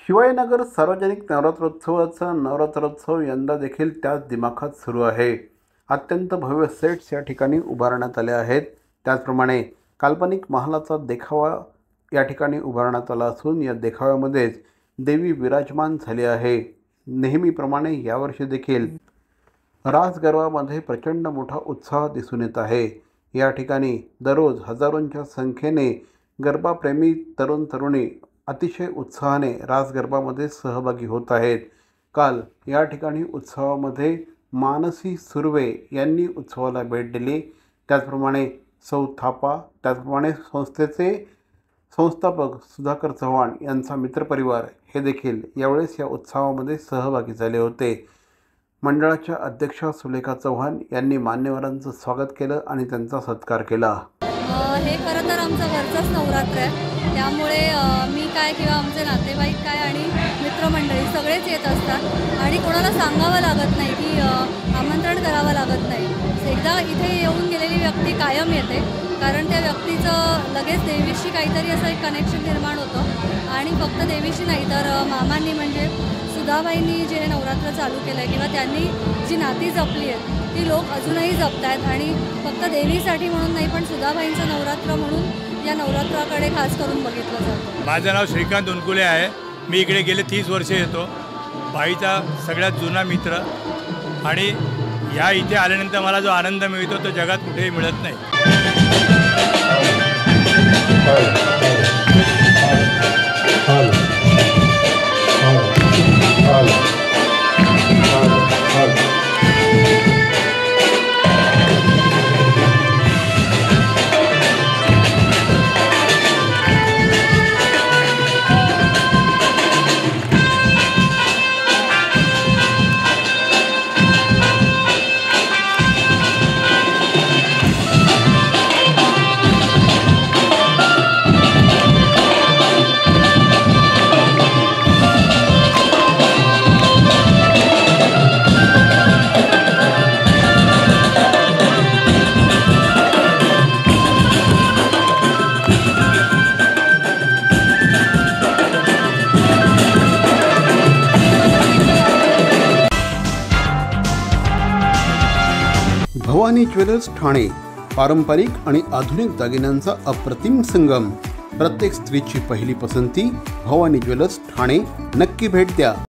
शिवाजीनगर सार्वजनिक नवरात्रोत्सवाचा नवरात्रोत्सव यंदा देखील त्याच दिमाखात सुरू आहे। अत्यंत भव्य सेट्स या ठिकाणी उभारण्यात आले आहेत। त्याचप्रमाणे काल्पनिक महालाचा देखावा या ठिकाणी उभारण्यात आला असून या देखाव्यामध्येच देवी विराजमान झाली आहे। नेहमीप्रमाणे यावर्षी देखील रास गरबामध्ये प्रचंड मोठा उत्साह दिसून येत आहे। या ठिकाणी दररोज हजारोंच्या संख्येने गरबाप्रेमी तरुण तरुणी अतिशय उत्साहाने रास गरबामध्ये सहभागी होत आहेत। काल या ठिकाणी उत्सवामध्ये मानसी सुर्वे यांनी उत्सवाला भेट दिली। त्याचप्रमाणे सौ थापा, त्याचप्रमाणे संस्थेचे संस्थापक सुधाकर चव्हाण यांचा मित्रपरिवार हे देखील यावेळेस या उत्सवामध्ये सहभागी झाले होते। मंडळाच्या अध्यक्षा सुलेखा चव्हाण यांनी मान्यवरांचं स्वागत केलं आणि त्यांचा सत्कार केला। हे खरं तर आमचं घरचंच नवरात्र आहे, त्यामुळे मी काय किंवा आमचे नातेवाईक काय आणि मित्रमंडळी सगळेच येत असतात आणि कोणाला सांगावं लागत नाही की आमंत्रण करावं लागत नाही। एकदा इथे येऊन गेलेली व्यक्ती कायम येते, कारण त्या व्यक्तीचं लगेच देवीशी काहीतरी असं एक कनेक्शन निर्माण होतं। आणि फक्त देवीशी नाही तर मामांनी म्हणजे सुधाबाईंनी जे नवरात्र चालू केलं आहे किंवा त्यांनी जी नाती जपली आहेत ती लोक अजूनही जपत आहेत आणि फक्त देवीसाठी म्हणून नाही पण सुधाबाईंचं नवरात्र म्हणून या नवरात्राकडे खास करून बघितलं जातं। माझं नाव श्रीकांत उनकुले आहे। मी इकडे गेले 30 वर्षे येतो। बाईचा सगळ्यात जुना मित्र आणि या इथे आल्यानंतर मला जो आनंद मिळतो तो जगात कुठेही मिळत नाही। भवानी ज्वेलर्स ठाणे पारंपरिक आणि आधुनिक दागिन्यांचा अप्रतिम संगम। प्रत्येक स्त्रीची पहिली पसंती भवानी ज्वेलर्स ठाणे। नक्की भेट द्या।